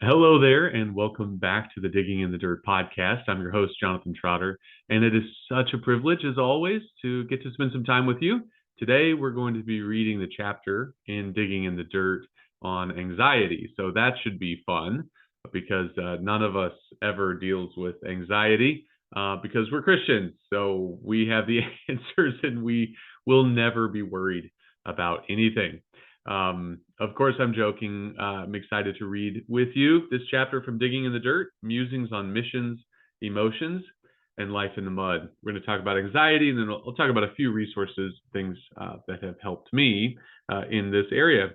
Hello there, and welcome back to the Digging in the Dirt podcast. I'm your host, Jonathan Trotter, and it is such a privilege, as always, to get to spend some time with you. Today, we're going to be reading the chapter in Digging in the Dirt on anxiety. So that should be fun because none of us ever deals with anxiety because we're Christians. So we have the answers and we will never be worried about anything. Of course, I'm joking. I'm excited to read with you this chapter from Digging in the Dirt, Musings on Missions, Emotions, and Life in the Mud. We're going to talk about anxiety, and then I'll talk about a few resources, things that have helped me in this area.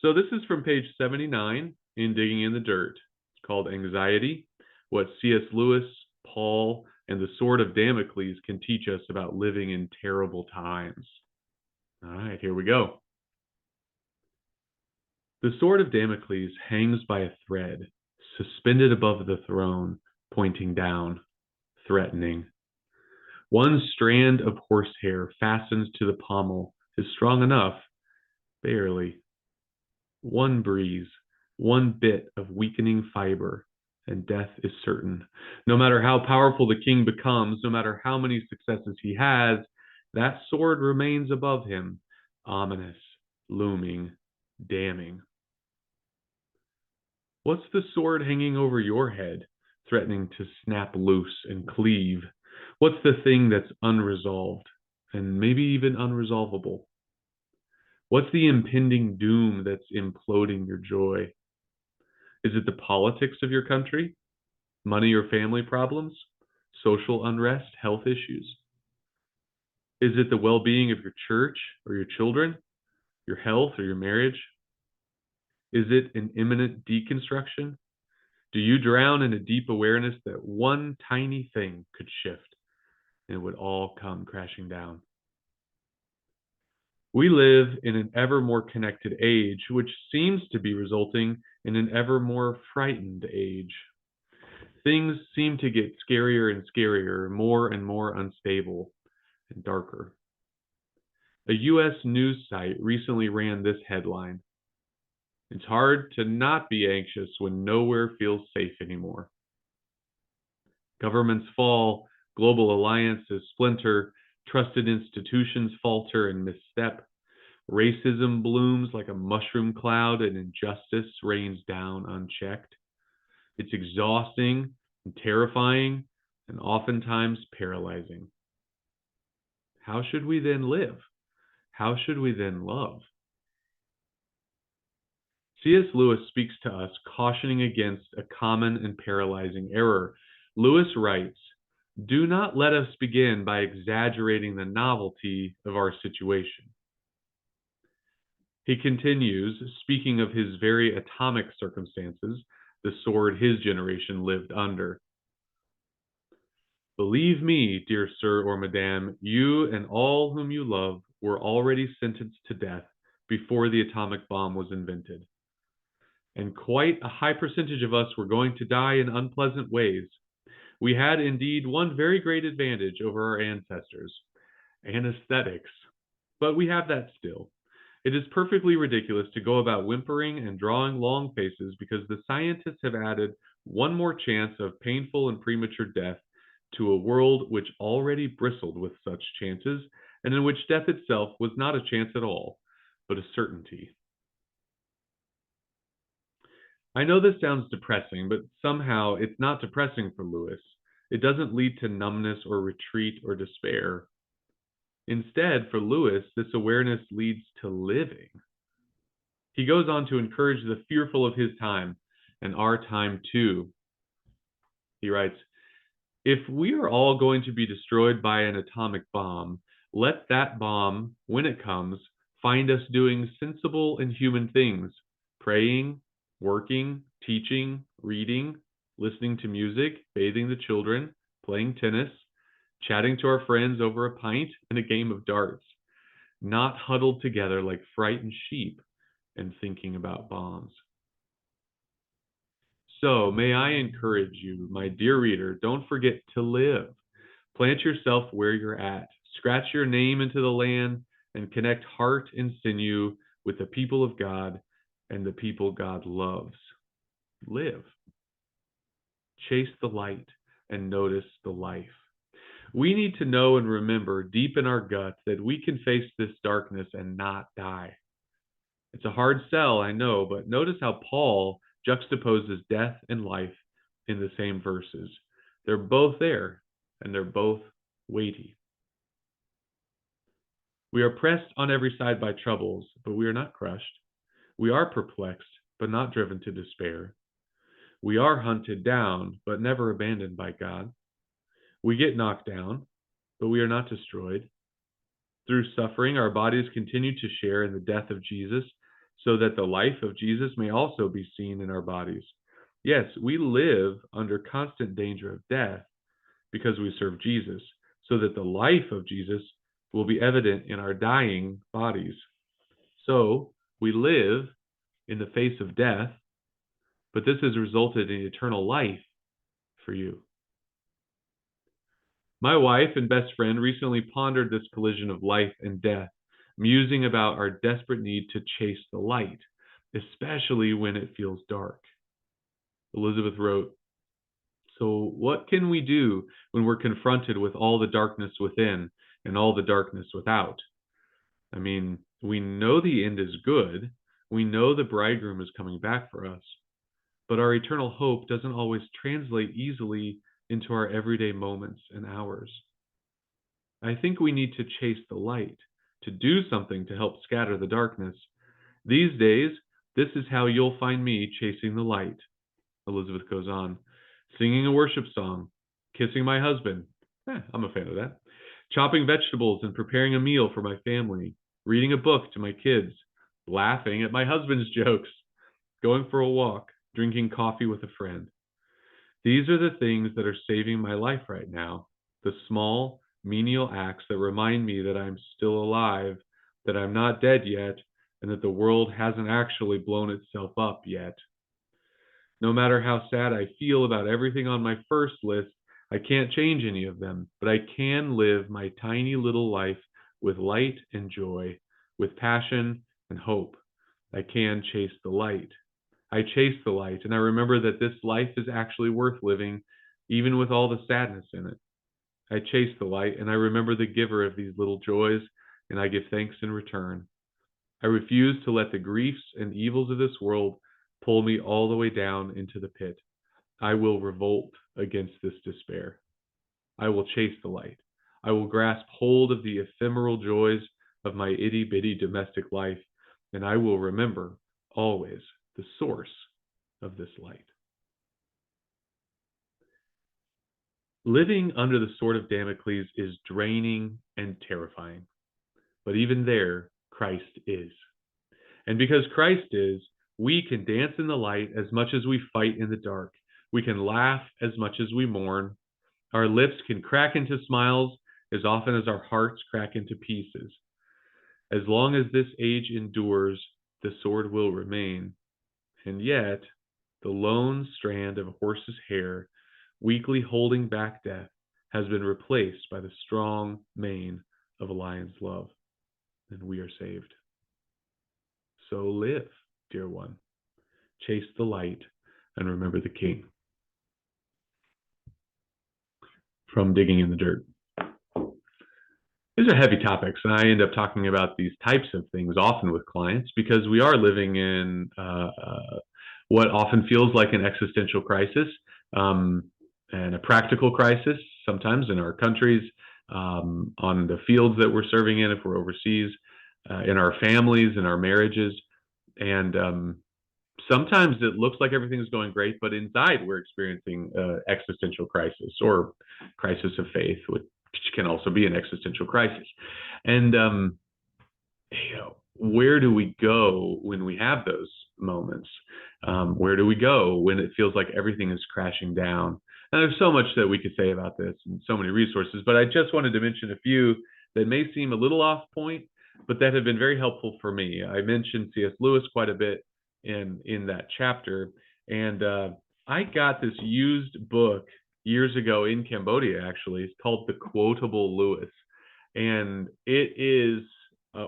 So this is from page 79 in Digging in the Dirt. It's called Anxiety, What C.S. Lewis, Paul, and the Sword of Damocles Can Teach Us About Living in Terrible Times. All right, here we go. The sword of Damocles hangs by a thread, suspended above the throne, pointing down, threatening. One strand of horsehair fastened to the pommel is strong enough, barely. One breeze, one bit of weakening fiber, and death is certain. No matter how powerful the king becomes, no matter how many successes he has, that sword remains above him, ominous, looming, damning. What's the sword hanging over your head, threatening to snap loose and cleave? What's the thing that's unresolved and maybe even unresolvable? What's the impending doom that's imploding your joy? Is it the politics of your country? Money or family problems? Social unrest? Health issues? Is it the well-being of your church or your children? Your health or your marriage? Is it an imminent deconstruction? Do you drown in a deep awareness that one tiny thing could shift and it would all come crashing down? We live in an ever more connected age, which seems to be resulting in an ever more frightened age. Things seem to get scarier and scarier, more and more unstable and darker. A U.S. news site recently ran this headline: "It's hard to not be anxious when nowhere feels safe anymore." Governments fall, global alliances splinter, trusted institutions falter and misstep. Racism blooms like a mushroom cloud, and injustice rains down unchecked. It's exhausting and terrifying and oftentimes paralyzing. How should we then live? How should we then love? C.S. Lewis speaks to us, cautioning against a common and paralyzing error. Lewis writes, "Do not let us begin by exaggerating the novelty of our situation." He continues, speaking of his very atomic circumstances, the sword his generation lived under. "Believe me, dear sir or madame, you and all whom you love were already sentenced to death before the atomic bomb was invented. And quite a high percentage of us were going to die in unpleasant ways. We had indeed one very great advantage over our ancestors: anesthetics. But we have that still. It is perfectly ridiculous to go about whimpering and drawing long faces because the scientists have added one more chance of painful and premature death to a world which already bristled with such chances, and in which death itself was not a chance at all, but a certainty." I know this sounds depressing, but somehow it's not depressing for Lewis. It doesn't lead to numbness or retreat or despair. Instead, for Lewis, this awareness leads to living. He goes on to encourage the fearful of his time, and our time too. He writes, "If we are all going to be destroyed by an atomic bomb, let that bomb, when it comes, find us doing sensible and human things: praying, working, teaching, reading, listening to music, bathing the children, playing tennis, chatting to our friends over a pint and a game of darts, not huddled together like frightened sheep and thinking about bombs." So, may I encourage you, my dear reader, don't forget to live. Plant yourself where you're at. Scratch your name into the land and connect heart and sinew with the people of God and the people God loves. live. Chase the light and notice the life. We need to know and remember deep in our guts that we can face this darkness and not die. It's a hard sell, I know, but notice how Paul juxtaposes death and life in the same verses. They're both there, and they're both weighty. We are pressed on every side by troubles, but we are not crushed. We are perplexed, but not driven to despair. We are hunted down, but never abandoned by God. We get knocked down, but we are not destroyed. Through suffering, our bodies continue to share in the death of Jesus, so that the life of Jesus may also be seen in our bodies. Yes, we live under constant danger of death because we serve Jesus, so that the life of Jesus will be evident in our dying bodies. So we live in the face of death, but this has resulted in eternal life for you. My wife and best friend recently pondered this collision of life and death, musing about our desperate need to chase the light, especially when it feels dark. Elizabeth wrote, "So, what can we do when we're confronted with all the darkness within and all the darkness without? I mean, we know the end is good. We know the bridegroom is coming back for us. But our eternal hope doesn't always translate easily into our everyday moments and hours. I think we need to chase the light, to do something to help scatter the darkness. These days, this is how you'll find me chasing the light." Elizabeth goes on, "Singing a worship song, kissing my husband. I'm a fan of that. Chopping vegetables and preparing a meal for my family, reading a book to my kids, laughing at my husband's jokes, going for a walk, drinking coffee with a friend. These are the things that are saving my life right now, the small, menial acts that remind me that I'm still alive, that I'm not dead yet, and that the world hasn't actually blown itself up yet. No matter how sad I feel about everything on my first list, I can't change any of them, but I can live my tiny little life with light and joy, with passion and hope. I can chase the light. I chase the light, and I remember that this life is actually worth living, even with all the sadness in it. I chase the light, and I remember the giver of these little joys, and I give thanks in return. I refuse to let the griefs and evils of this world pull me all the way down into the pit. I will revolt against this despair. I will chase the light. I will grasp hold of the ephemeral joys of my itty-bitty domestic life, and I will remember always the source of this light." Living under the sword of Damocles is draining and terrifying, but even there, Christ is. And because Christ is, we can dance in the light as much as we fight in the dark. We can laugh as much as we mourn. Our lips can crack into smiles as often as our hearts crack into pieces. As long as this age endures, the sword will remain. And yet, the lone strand of a horse's hair, weakly holding back death, has been replaced by the strong mane of a lion's love, and we are saved. So live, dear one. Chase the light and remember the King. From Digging in the Dirt. These are heavy topics, and I end up talking about these types of things often with clients because we are living in what often feels like an existential crisis and a practical crisis sometimes in our countries, on the fields that we're serving in if we're overseas, in our families, in our marriages. And sometimes it looks like everything's going great, but inside we're experiencing existential crisis or crisis of faith, which can also be an existential crisis. And where do we go when we have those moments? Where do we go when it feels like everything is crashing down? And there's so much that we could say about this and so many resources, but I just wanted to mention a few that may seem a little off point, but that have been very helpful for me. I mentioned C.S. Lewis quite a bit in that chapter, and I got this used book years ago in Cambodia, actually. It's called the Quotable Lewis, and it is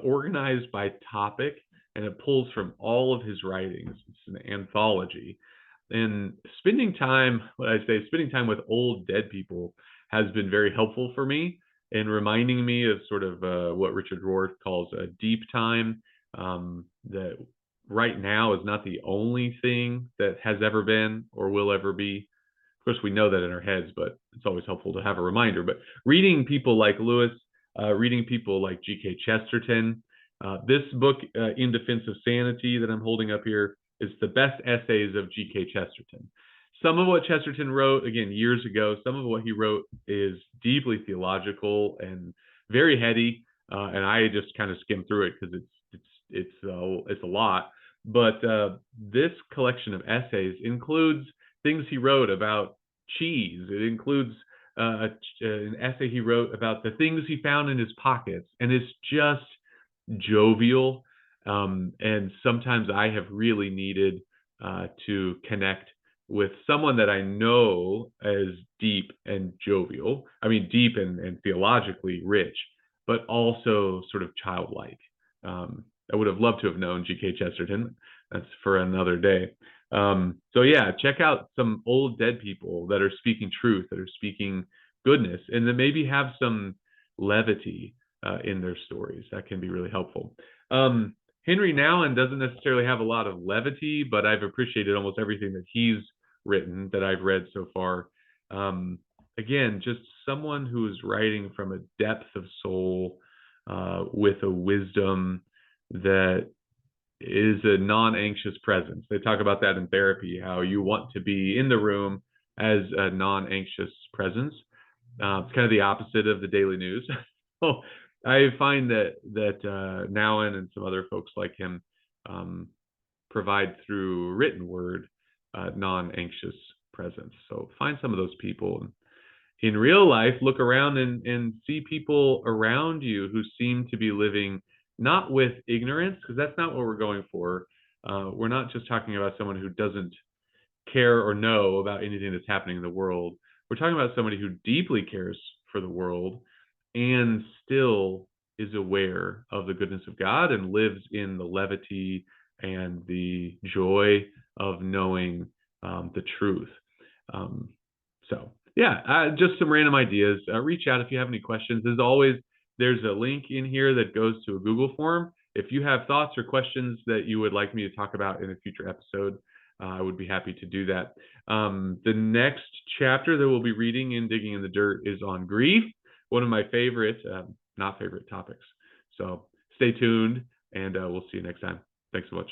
organized by topic, and it pulls from all of his writings. It's an anthology, And spending time, spending time with old dead people has been very helpful for me in reminding me of sort of what Richard Rohr calls a deep time. That right now is not the only thing that has ever been or will ever be. Of course, we know that in our heads, but it's always helpful to have a reminder. But reading people like Lewis, reading people like G.K. Chesterton, this book, In Defense of Sanity, that I'm holding up here, is the best essays of G.K. Chesterton. Some of what Chesterton wrote, again, years ago, some of what he wrote is deeply theological and very heady, and I just kind of skimmed through it because it's a lot. But this collection of essays includes things he wrote about cheese. It includes an essay he wrote about the things he found in his pockets, and it's just jovial. And sometimes I have really needed to connect with someone that I know as deep and jovial. I mean, deep and theologically rich, but also sort of childlike. I would have loved to have known G.K. Chesterton. That's for another day. So yeah, check out some old dead people that are speaking truth, that are speaking goodness, and that maybe have some levity in their stories. That can be really helpful. Henry Nouwen doesn't necessarily have a lot of levity, but I've appreciated almost everything that he's written that I've read so far. Again, just someone who is writing from a depth of soul with a wisdom that is a non-anxious presence. They talk about that in therapy, how you want to be in the room as a non-anxious presence. It's kind of the opposite of the daily news. So I find that Nouwen and some other folks like him provide through written word non-anxious presence. So find some of those people. In real life, look around and see people around you who seem to be living not with ignorance, because that's not what we're going for. We're not just talking about someone who doesn't care or know about anything that's happening in the world. We're talking about somebody who deeply cares for the world and still is aware of the goodness of God and lives in the levity and the joy of knowing the truth. So yeah, just some random ideas. Reach out if you have any questions. As always, there's a link in here that goes to a Google form. If you have thoughts or questions that you would like me to talk about in a future episode, I would be happy to do that. The next chapter that we'll be reading in Digging in the Dirt is on grief, one of my favorite, not favorite topics. So stay tuned, and we'll see you next time. Thanks so much.